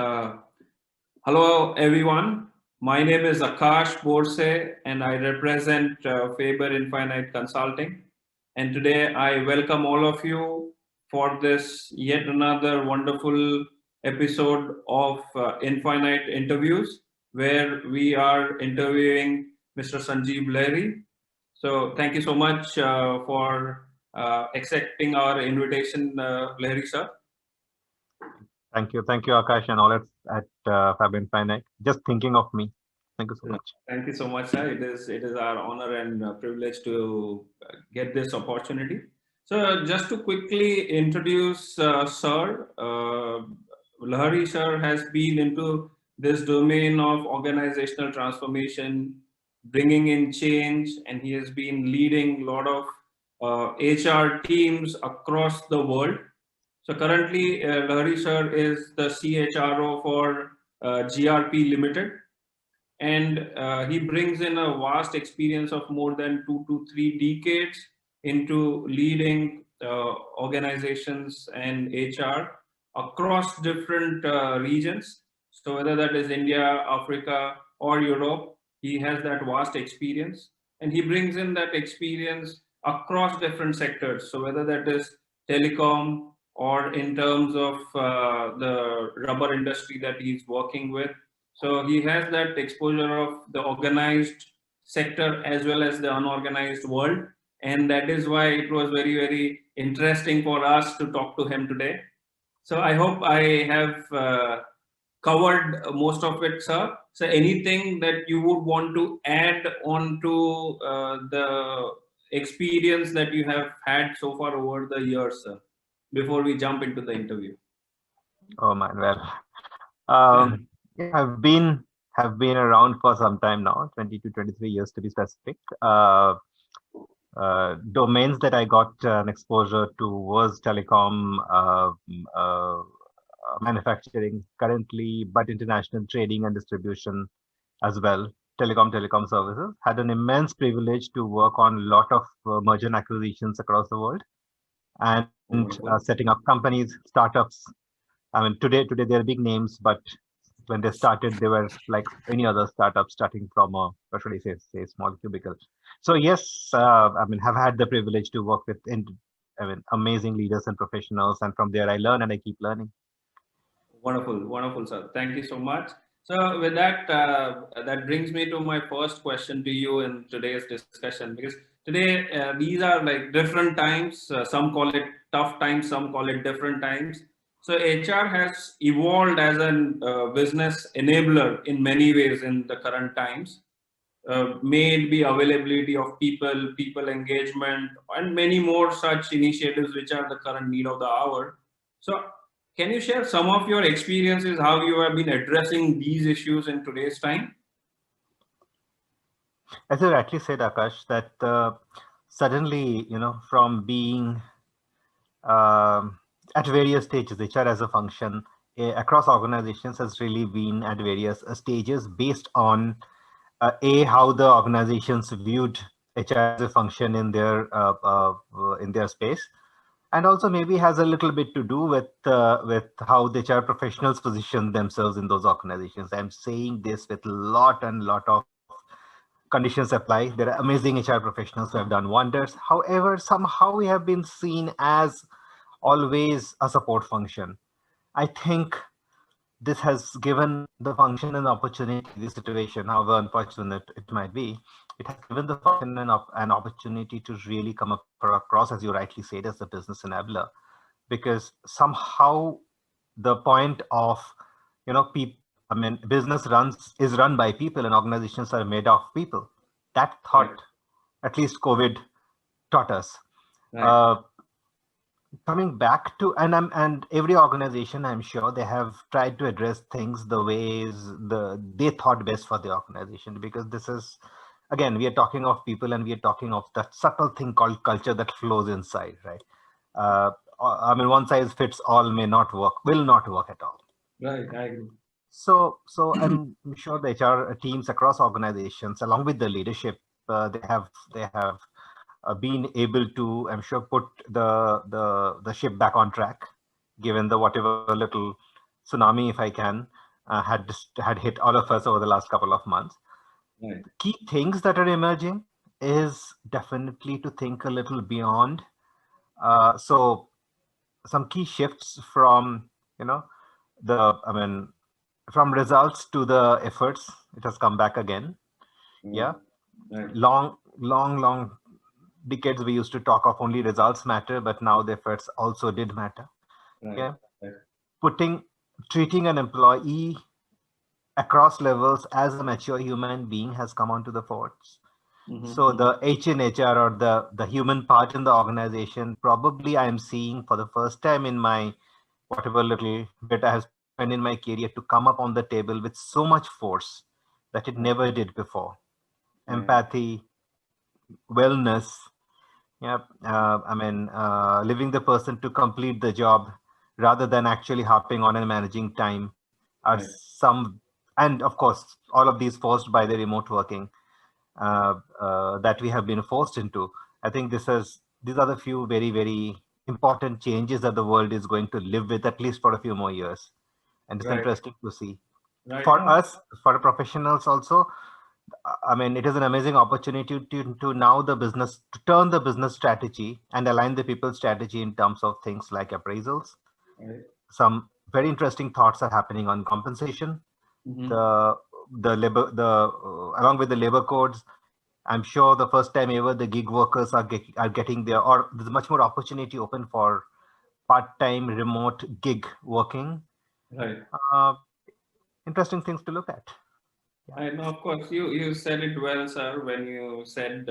Uh, Hello, everyone. My name is Akash Borse, and I represent Faber Infinite Consulting. And today I welcome all of you for this yet another wonderful episode of Infinite Interviews, where we are interviewing Mr. Sanjeev Lahiri. So, thank you so much for accepting our invitation, Lahiri sir. Thank you, Akash, and all at Fab Infinite. Just thinking of me. Thank you so much. Thank you so much, sir. It is our honor and privilege to get this opportunity. So, just to quickly introduce Sir, Lahari sir has been into this domain of organizational transformation, bringing in change, and he has been leading a lot of HR teams across the world. So currently, Lahari sir is the CHRO for GRP Limited, and he brings in a vast experience of more than 2 to 3 decades into leading organizations and HR across different regions. So whether that is India, Africa, or Europe, he has that vast experience, and he brings in that experience across different sectors. So whether that is telecom or in terms of the rubber industry that he's working with, so he has that exposure of the organized sector as well as the unorganized world. And that is why it was very, very interesting for us to talk to him today. So I hope I have covered most of it, sir. So anything that you would want to add on to the experience that you have had so far over the years, sir, before we jump into the interview? Oh man, well, yeah, have been around for some time now, 20 to 23 years to be specific. Domains that I got an exposure to was telecom, manufacturing currently, but international trading and distribution as well. Telecom services. Had an immense privilege to work on a lot of merger and acquisitions across the world and Wonderful. setting up companies, startups. I mean, today they're big names, but when they started, they were like any other startup starting from a, what should I say small cubicle. So yes, I mean, have had the privilege to work with, I mean, amazing leaders and professionals, and from there I learn and I keep learning. Wonderful, wonderful, sir. Thank you so much. So, with that, that brings me to my first question to you in today's discussion. Because today, these are like different times. Some call it tough times, some call it different times. So, HR has evolved as a business enabler in many ways in the current times. May it be availability of people, people engagement, and many more such initiatives which are the current need of the hour. So, can you share some of your experiences, how you have been addressing these issues in today's time? As you rightly said, Akash, that suddenly, from being at various stages, HR as a function across organizations has really been at various stages based on how the organizations viewed HR as a function in their space, and also maybe has a little bit to do with how the HR professionals position themselves in those organizations. I'm saying this with lot of conditions apply. There are amazing HR professionals who have done wonders. However, somehow we have been seen as always a support function. I think this has given the function an opportunity, the situation, however unfortunate it might be, it has given the function an opportunity to really come across, as you rightly said, as a business enabler. Because somehow the point of, people, I mean, business is run by people and organizations are made of people. That Right, thought, at least COVID taught us. right, Uh, Coming back to, and every organization, I'm sure they have tried to address things the ways they thought best for the organization, because this is, again, we are talking of people and we are talking of that subtle thing called culture that flows inside, right? uh, I mean, one size fits all may not work, will not work at all. right. I agree. So I'm sure the HR teams across organizations, along with the leadership, they have been able to, I'm sure, put the ship back on track, given the whatever little tsunami, if I can, had hit all of us over the last couple of months. Right. Key things that are emerging is definitely to think a little beyond. So some key shifts from, from results to the efforts. It has come back again. Yeah. Right. Long decades we used to talk of only results matter, but now the efforts also did matter. Right. Yeah. Right. Treating an employee across levels as a mature human being has come onto the force. So the H in HR, or the human part in the organization, probably I am seeing for the first time in my whatever little bit I have spent in my career, to come up on the table with so much force that it never did before. Empathy, wellness, yeah, leaving the person to complete the job rather than actually harping on and managing time are Right. some, and of course, all of these forced by the remote working that we have been forced into. I think these are the few very, very important changes that the world is going to live with, at least for a few more years. And it's Right. interesting to see. Right. For us, for professionals also, I mean, it is an amazing opportunity to now to turn the business strategy and align the people's strategy in terms of things like appraisals. Right. Some very interesting thoughts are happening on compensation. The labor, along with the labor codes, I'm sure the first time ever the gig workers are getting there, or there's much more opportunity open for part-time remote gig working. Right. Interesting things to look at. I know, of course, you said it well, sir, when you said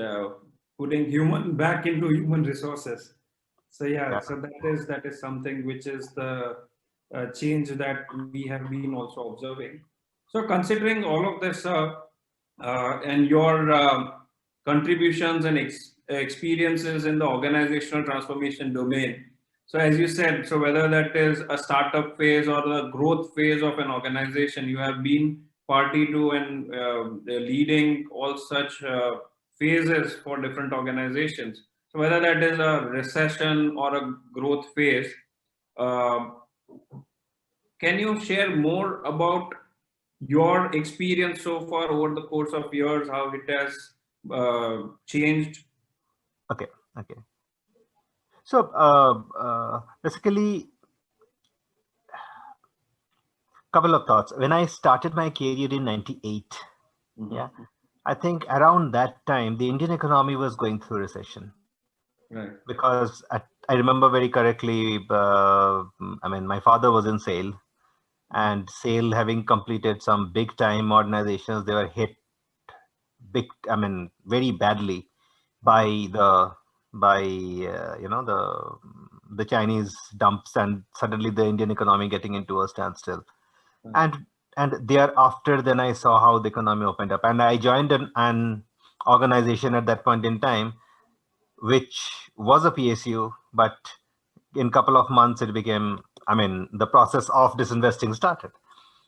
putting human back into human resources. So yeah, so that is something which is the change that we have been also observing. So considering all of this, and your contributions and experiences in the organizational transformation domain. So as you said, so whether that is a startup phase or the growth phase of an organization, you have been party to and leading all such phases for different organizations. So whether that is a recession or a growth phase, uh, can you share more about your experience so far over the course of years, how it has changed? Okay. So basically, couple of thoughts. When I started my career in '98, I think around that time the Indian economy was going through recession. Right. Because I remember very correctly. My father was in SAIL, and SAIL having completed some big time modernizations, they were hit very badly by the Chinese dumps, and suddenly the Indian economy getting into a standstill. And thereafter, then I saw how the economy opened up, and I joined an organization at that point in time, which was a PSU, but in a couple of months it became, the process of disinvesting started.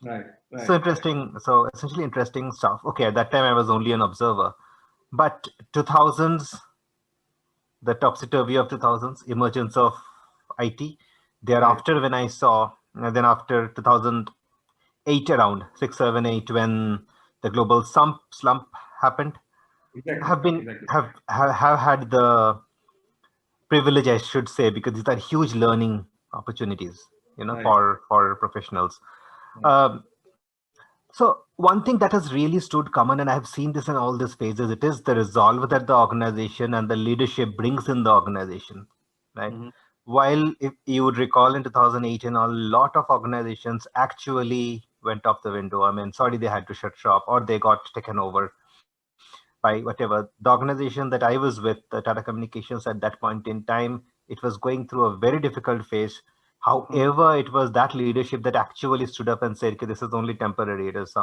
Right. So interesting. So essentially interesting stuff. Okay, at that time I was only an observer, but 2000s, the topsy-turvy of 2000s, emergence of IT. Thereafter, when I saw, then after 2008, around 6, 7, 8, when the global slump happened, have had the privilege, I should say, because these are huge learning opportunities, for professionals. So one thing that has really stood common, and I have seen this in all these phases, it is the resolve that the organization and the leadership brings in the organization, right? While if you would recall in 2018, a lot of organizations actually went off the window. Sorry, they had to shut shop or they got taken over by whatever. The organization that I was with, the Tata Communications, at that point in time, it was going through a very difficult phase. However, it was that leadership that actually stood up and said, okay, this is only temporary, it is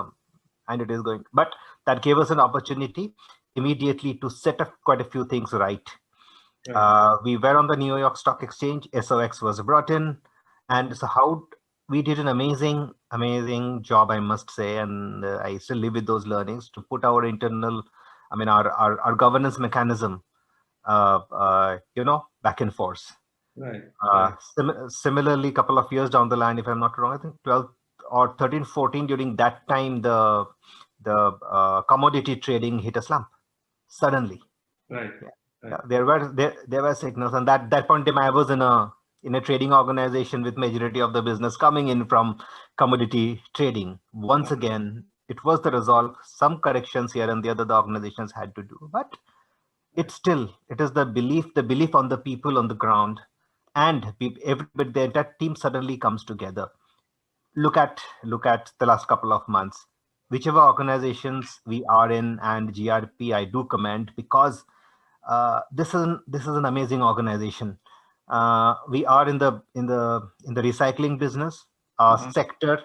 and it is going. But that gave us an opportunity immediately to set up quite a few things right. We were on the New York Stock Exchange, SOX was brought in, and so how we did an amazing job, I must say, and I still live with those learnings to put our internal, our governance mechanism, back in force. Right. Similarly, a couple of years down the line, if I'm not wrong, I think or 13, 14, during that time, the commodity trading hit a slump suddenly. Right. Yeah. Right. Yeah, there were signals, and that point in time I was in a trading organization with majority of the business coming in from commodity trading. Once again, it was the resolve. Some corrections here and the other the organizations had to do, but it is the belief on the people on the ground, and everybody, the entire team suddenly comes together. Look at the last couple of months, whichever organizations we are in, and GRP I do commend, because this is an amazing organization. We are in the recycling business, a sector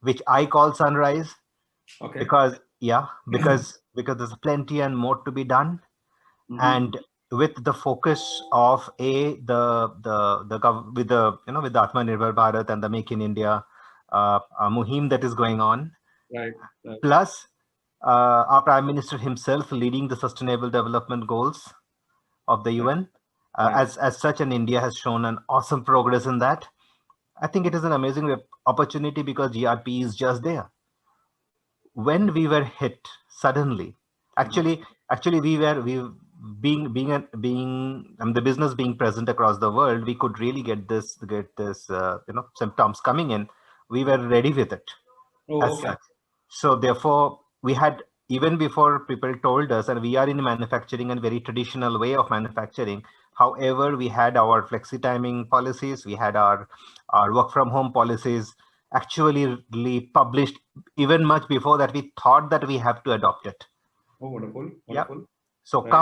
which I call sunrise, Okay. because because there's plenty and more to be done. And with the focus of with the Atmanirbhar Bharat and the Make in India muhim that is going on, Right. Right. plus our Prime Minister himself leading the Sustainable Development Goals of the Right. UN. Right. As such, and India has shown an awesome progress in that. I think it is an amazing opportunity, because GRP is just there. When we were hit suddenly, actually we being the business being present across the world, we could really get this symptoms coming in. We were ready with it Oh, as okay. such. So therefore, we had, even before people told us, and we are in manufacturing and very traditional way of manufacturing. However, we had our flexi timing policies, we had our work from home policies actually really published even much before that. We thought that we have to adopt it. Oh, wonderful. Yeah. Wonderful. So Right.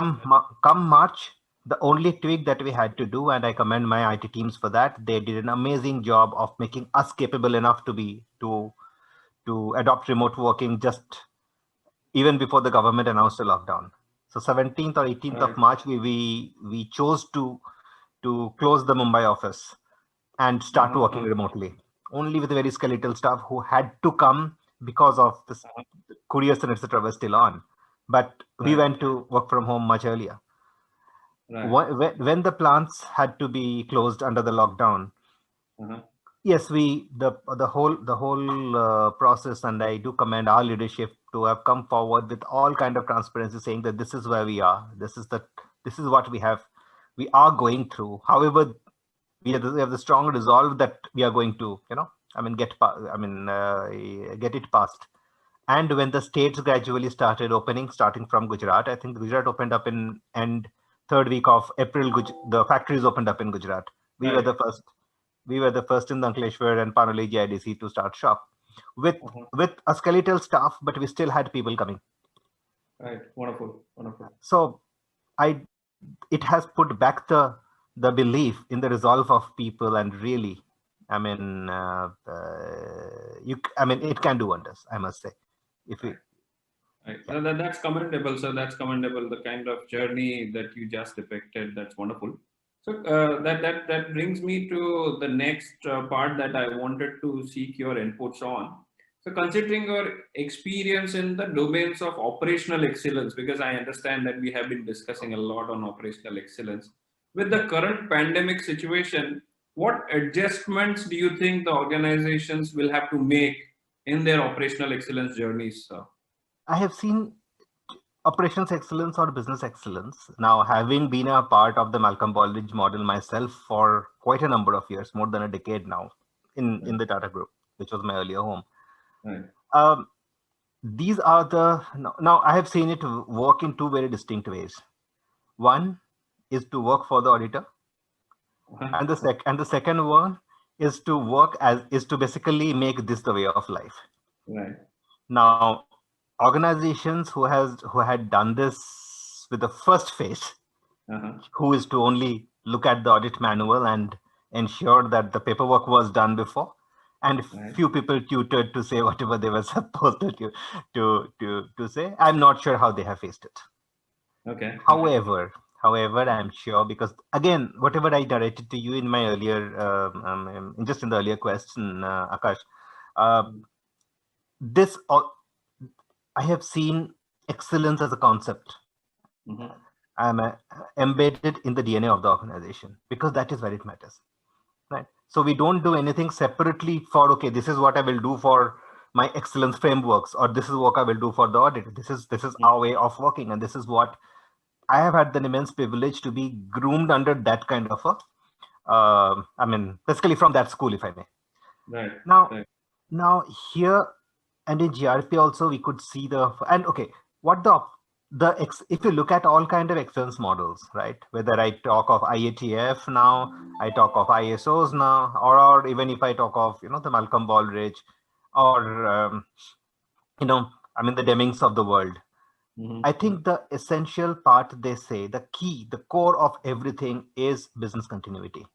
come March, the only tweak that we had to do, and I commend my IT teams for that, they did an amazing job of making us capable enough to adopt remote working just even before the government announced a lockdown. So 17th or 18th of Right. March, we chose to close the Mumbai office and start working remotely, only with very skeletal staff who had to come because of the couriers and etc. were still on. But we Right. went to work from home much earlier. Right. When the plants had to be closed under the lockdown, Uh-huh. yes, the whole process, and I do commend our leadership to have come forward with all kind of transparency, saying that this is where we are, this is what we are going through. However, we have the strong resolve that we are going to, get it passed. And when the states gradually started opening, starting from Gujarat, I think Gujarat opened up in end third week of April. The factories opened up in Gujarat. We were Right. the first. We were the first in the Ankleshwar and Panoli GIDC to start shop with Uh-huh. with a skeletal staff, but we still had people coming. Right. Wonderful. Wonderful. So I it has put back the belief in the resolve of people, and really, it can do wonders, I must say. If we, Right. yeah. So that's commendable. So that's commendable. The kind of journey that you just depicted. That's wonderful. So that brings me to the next part that I wanted to seek your inputs on. So considering your experience in the domains of operational excellence, because I understand that we have been discussing a lot on operational excellence. With the current pandemic situation, what adjustments do you think the organizations will have to make in their operational excellence journeys? I have seen operations excellence or business excellence. Now, having been a part of the Malcolm Baldrige model myself for quite a number of years, more than a decade now, in the Tata Group, which was my earlier home. Right. These are the now I have seen it work in two very distinct ways. One is to work for the auditor, and the second one is to basically make this the way of life. Right. Now, organizations who had done this with the first phase, Uh-huh. who is to only look at the audit manual and ensure that the paperwork was done before, and Right. few people tutored to say whatever they were supposed to say. I'm not sure how they have faced it. Okay. However, I'm sure, because again, whatever I directed to you in my earlier, just in the earlier question, Akash, this I have seen excellence as a concept. Mm-hmm. I'm embedded in the DNA of the organization, because that is where it matters, right? So we don't do anything separately for, okay, this is what I will do for my excellence frameworks, or this is what I will do for the audit. This is our way of working, and this is what I have had the immense privilege to be groomed under that kind of a, basically from that school, if I may. Right. Now, Right. now here and in GRP also we could see and okay, what if you look at all kind of excellence models, right? Whether I talk of IATF now, I talk of ISOs now, or even if I talk of the Malcolm Baldrige, or the Demings of the world. I think the essential part, they say, the key, the core of everything is business continuity.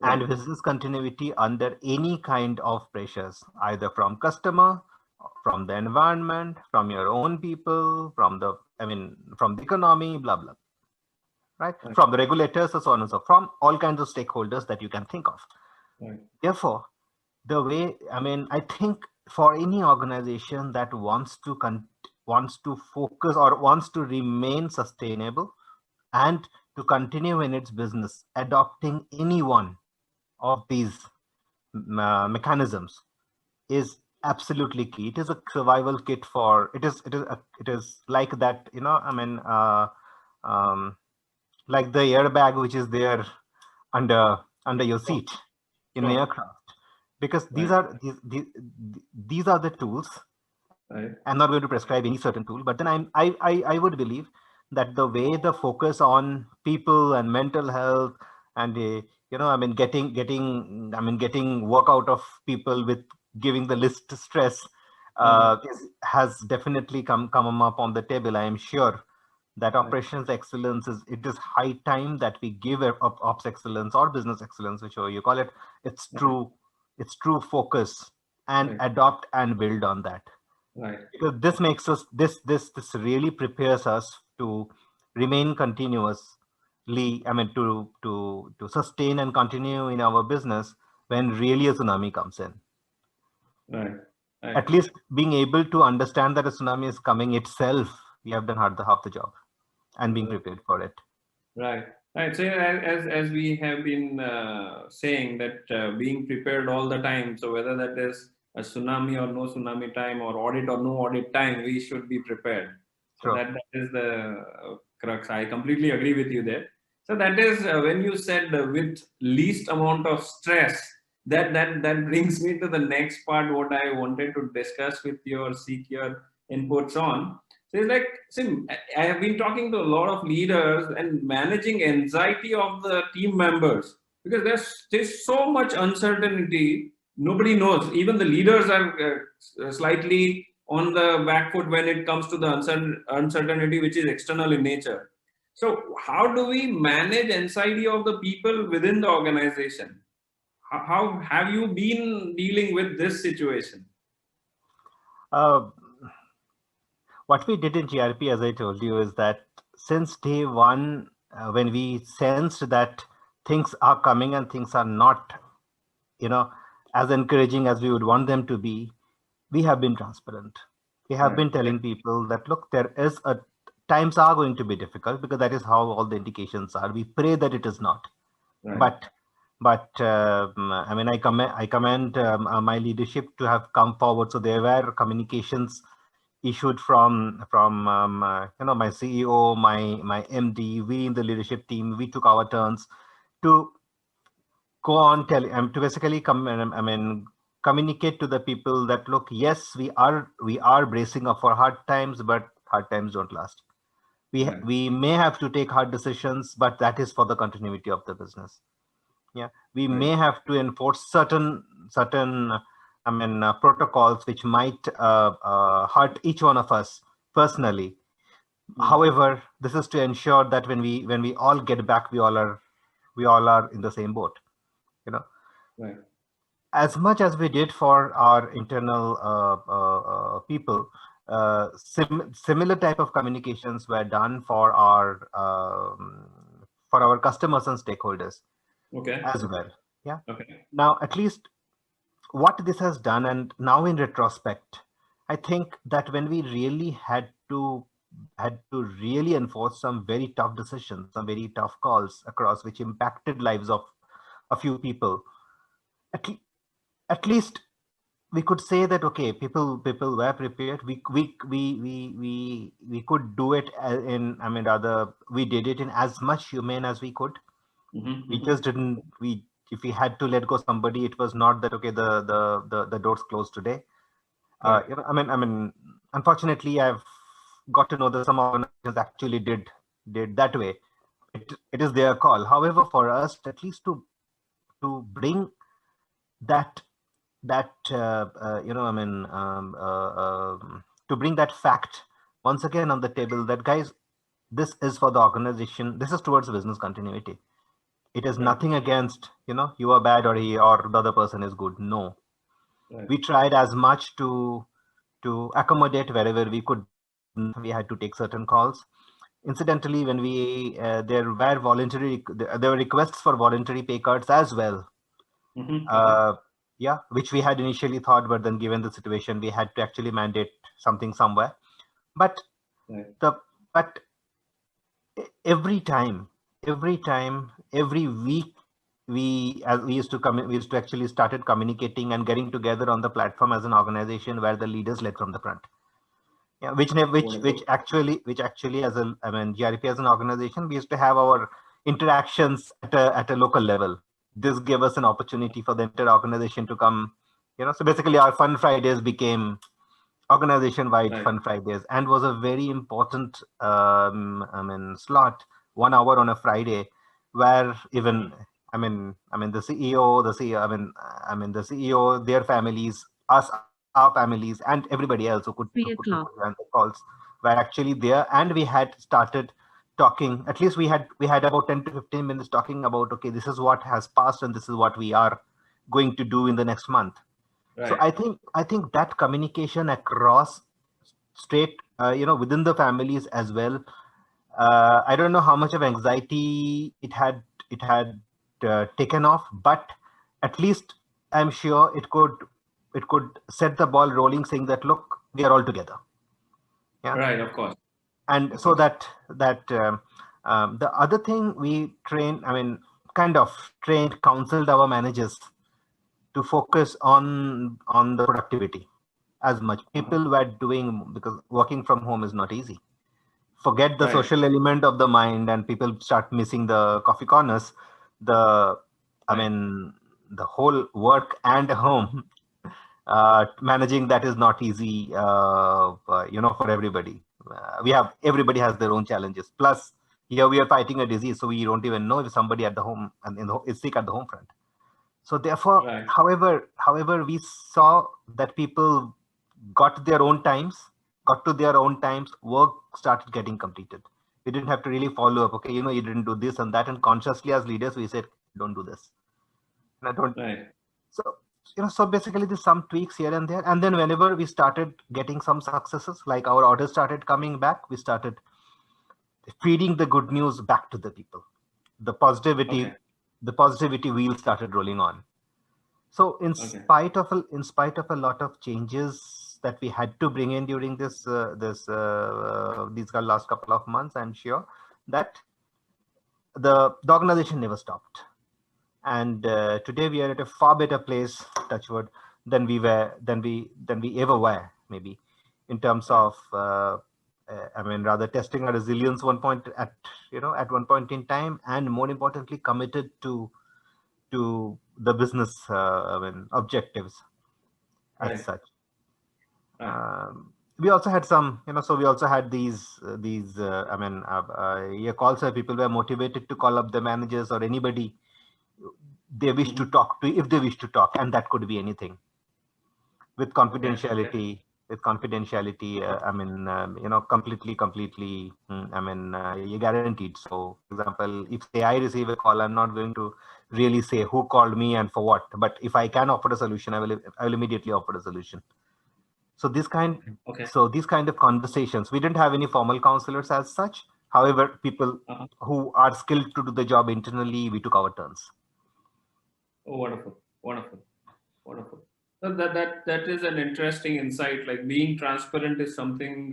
Right. And business continuity under any kind of pressures, either from customer, from the environment, from your own people, from the economy, blah, blah, right? From the regulators, and so on and so forth, from all kinds of stakeholders that you can think of. Right. Therefore, the way, I think for any organization that wants to focus or wants to remain sustainable and to continue in its business, adopting any one of these mechanisms is absolutely key. It is a survival kit for it is like that, like the airbag which is there under your seat in an aircraft, because these are the tools. I'm not going to prescribe any certain tool, but then I would believe that the way the focus on people and mental health and getting work out of people with giving the list stress has definitely come up on the table. I am sure that operations excellence it is high time that we give ops excellence or business excellence, whichever you call it, its true focus, and adopt and build on that. Right. Because this makes us this really prepares us to remain continuously, to sustain and continue in our business when really a tsunami comes in. Right. At least being able to understand that a tsunami is coming itself, we have done half the job, and being prepared for it. Right. Right. So as we have been saying that being prepared all the time. So whether that is a tsunami or no tsunami time, or audit or no audit time, we should be prepared. So Sure. that is the crux. I completely agree with you there. So that is when you said with least amount of stress, that brings me to the next part, what I wanted to discuss with seek your inputs on. So it's like, see, I have been talking to a lot of leaders and managing anxiety of the team members, because there's so much uncertainty. Nobody knows. Even the leaders are slightly on the back foot when it comes to the uncertainty which is external in nature. So how do we manage anxiety of the people within the organization? How have you been dealing with this situation? What we did in GRP, as I told you, is that since day one, when we sensed that things are coming and things are not, as encouraging as we would want them to be, we have been transparent. We have been telling people that, look, times are going to be difficult, because that is how all the indications are. We pray that it is not. But I commend my leadership to have come forward. So there were communications issued from my CEO, my MD. We in the leadership team, we took our turns to go on to basically communicate to the people that, look, yes, we are bracing up for hard times, but hard times don't last. We may have to take hard decisions, but that is for the continuity of the business. Yeah, we may have to enforce certain protocols which might hurt each one of us personally. However, this is to ensure that when we all get back, we all are in the same boat. Right. As much as we did for our internal people, similar type of communications were done for our customers and stakeholders. Okay. As well. Yeah. Okay. Now, at least what this has done, and now in retrospect, I think that when we really had to really enforce some very tough decisions, some very tough calls across, which impacted lives of a few people, at, at least we could say that okay, people were prepared. We could do it in, I mean, rather we did it in as much humane as we could. We just didn't, we, if we had to let go somebody, it was not that okay, the doors closed today. Right. You know, I mean, unfortunately, I've got to know that some organizations actually did that way. It is their call. However, for us, at least bring that you know, I mean, to bring that fact once again on the table, that guys, this is for the organization. This is towards business continuity. It is Right. nothing against, you know, you are bad or he or the other person is good. No, Right. we tried as much to accommodate wherever we could. We had to take certain calls. Incidentally, when we there were there were requests for voluntary pay cuts as well. Yeah, which we had initially thought, but then given the situation, we had to actually mandate something somewhere. But Right. but every time, every week, we used to actually started communicating and getting together on the platform as an organization where the leaders led from the front. Yeah, which actually as a, I mean, GRP as an organization, we used to have our interactions at a local level. This gave us an opportunity for the entire organization to come, you know. So basically, our Fun Fridays became organization-wide Right. Fun Fridays, and was a very important, I mean, slot, 1 hour on a Friday, where even, I mean, the CEO, the CEO, their families, us, our families, and everybody else who could 3 o'clock. answer calls were actually there, and we had started talking. At least we had about 10 to 15 minutes talking about, okay, this is what has passed, and this is what we are going to do in the next month. Right. So I think that communication across straight, you know, within the families as well. I don't know how much of anxiety it had taken off, but at least I'm sure it could set the ball rolling, saying that look, we are all together. Yeah. Right. Of course. And Of so course. the other thing we trained, I mean, kind of trained, counseled our managers to focus on the productivity as much. People were doing, because working from home is not easy. Forget the Right. social element of the mind, and people start missing the coffee corners. I Right. mean, the whole work and home, managing that is not easy, you know, for everybody. Everybody has their own challenges. Plus, here we are fighting a disease, so we don't even know if somebody at the home and is sick at the home front. So therefore, Right. however, we saw that people got their own times, got to their own times, work started getting completed. We didn't have to really follow up. Okay, you know, you didn't do this and that, and consciously as leaders, we said, don't do this. And I don't. Right. So, you know, so basically there's some tweaks here and there. And then whenever we started getting some successes, like our orders started coming back, we started feeding the good news back to the people. The positivity, Okay. the positivity wheel started rolling on. So in Okay. spite of a lot of changes that we had to bring in during these last couple of months, I'm sure that the organization never stopped. And today we are at a far better place, touch wood, than we ever were, maybe, in terms of I mean, rather testing our resilience at one point in time, and more importantly, committed to the business objectives as Right. such. Right. We also had some, you know, so we also had these calls where people were motivated to call up the managers or anybody they wish to talk to, if they wish to talk, and that could be anything, with confidentiality. You know, completely, you're guaranteed. So, for example, if say I receive a call, I'm not going to really say who called me and for what. But if I can offer a solution, I will immediately offer a solution. So these kind of conversations, we didn't have any formal counselors as such. However, people who are skilled to do the job internally, we took our turns. Oh, wonderful, wonderful, wonderful. So that is an interesting insight. Like being transparent is something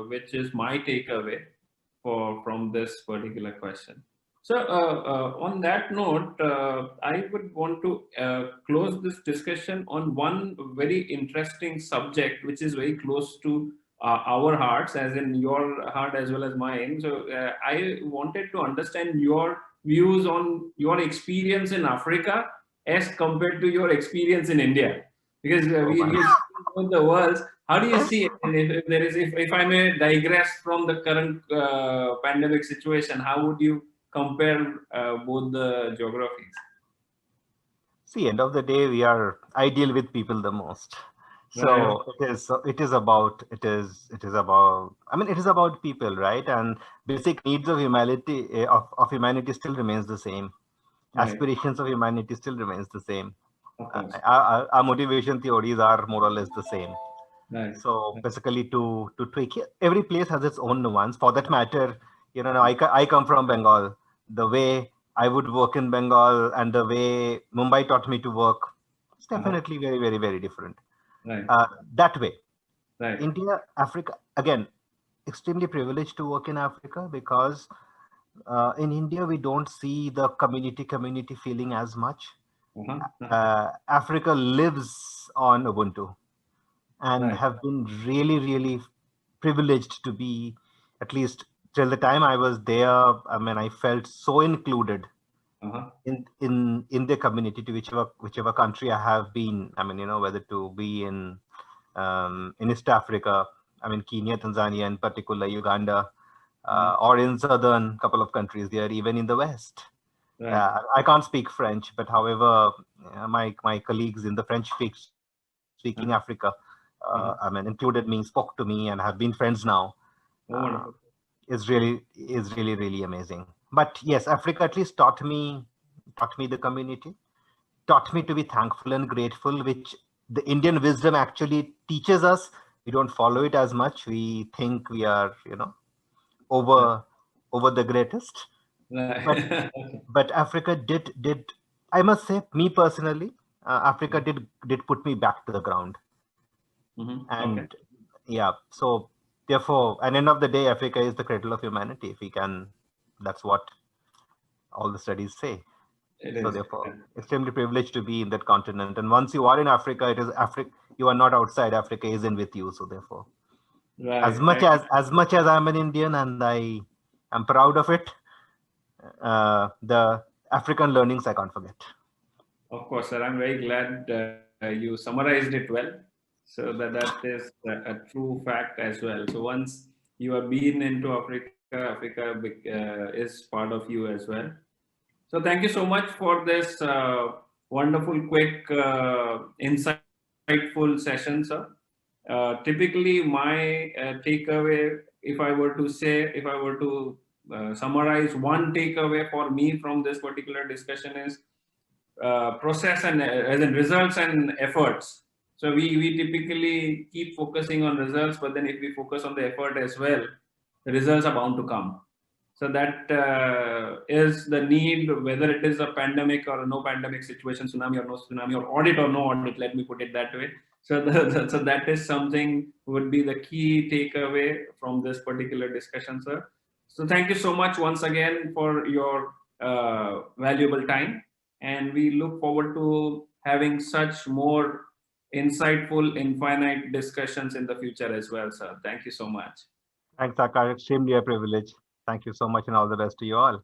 which is my takeaway from this particular question. So on that note, I would want to close this discussion on one very interesting subject, which is very close to our hearts, as in your heart as well as mine. So I wanted to understand your views on your experience in Africa as compared to your experience in India, because Oh we my. see both the worlds. How do you see it? And if there is, if I may digress from the current pandemic situation, how would you compare both the geographies? See, end of the day, I deal with people the most. Right. So it is about, I mean, it is about people, right? And basic needs of humanity, of humanity still remains the same. Right. Aspirations of humanity still remains the same. Of course. Our motivation theories are more or less the same. Right. So basically, to tweak it, every place has its own nuance. For that matter, I come from Bengal. The way I would work in Bengal and the way Mumbai taught me to work, it's Uh-huh. definitely very, very, very different. Right. That way, Right. India, Africa, again, extremely privileged to work in Africa because in India we don't see the community feeling as much. Uh-huh. Uh-huh. Africa lives on Ubuntu and Right. have been really, really privileged to be, at least till the time I was there. I mean, I felt so included Uh-huh. in the community to whichever country I have been. I mean, whether to be in East Africa, I mean, Kenya, Tanzania, in particular, Uganda, Mhm. or in southern couple of countries there, even in the West. Right. I can't speak French, but however, my colleagues in the French speaking Uh-huh. Africa, Uh-huh. I mean, included me, spoke to me, and have been friends now. Oh, Uh, wonderful. is really really amazing. But yes, Africa at least taught me the community, taught me to be thankful and grateful, which the Indian wisdom actually teaches us. We don't follow it as much. We think we are, Right. over the greatest. But Right. Africa did I must say, me personally, Africa did put me back to the ground. Mm-hmm. Okay. And yeah, so therefore, at the end of the day, Africa is the cradle of humanity. If we can, that's what all the studies say. It So is. therefore, extremely privileged to be in that continent. And once you are in Africa, it is Africa. You are not outside. Africa is in with you. So therefore, as Right. much as I'm an Indian and I am proud of it, the African learnings I can't forget. Of course, sir. I'm very glad you summarized it well. So that is a true fact as well. So once you have been into Africa, Africa is part of you as well. So thank you so much for this wonderful, quick, insightful session, sir. Typically, my takeaway, if I were to summarize one takeaway for me from this particular discussion is process and as in results and efforts. So we typically keep focusing on results, but then if we focus on the effort as well, the results are bound to come. So that is the need, whether it is a pandemic or a no pandemic situation, tsunami or no tsunami, or audit or no audit. Let me put it that way. So, so that is something would be the key takeaway from this particular discussion, sir. So thank you so much once again for your valuable time, and we look forward to having such more insightful, infinite discussions in the future as well, sir. Thank you so much. Thanks, Akash. Extremely a privilege. Thank you so much, and all the best to you all.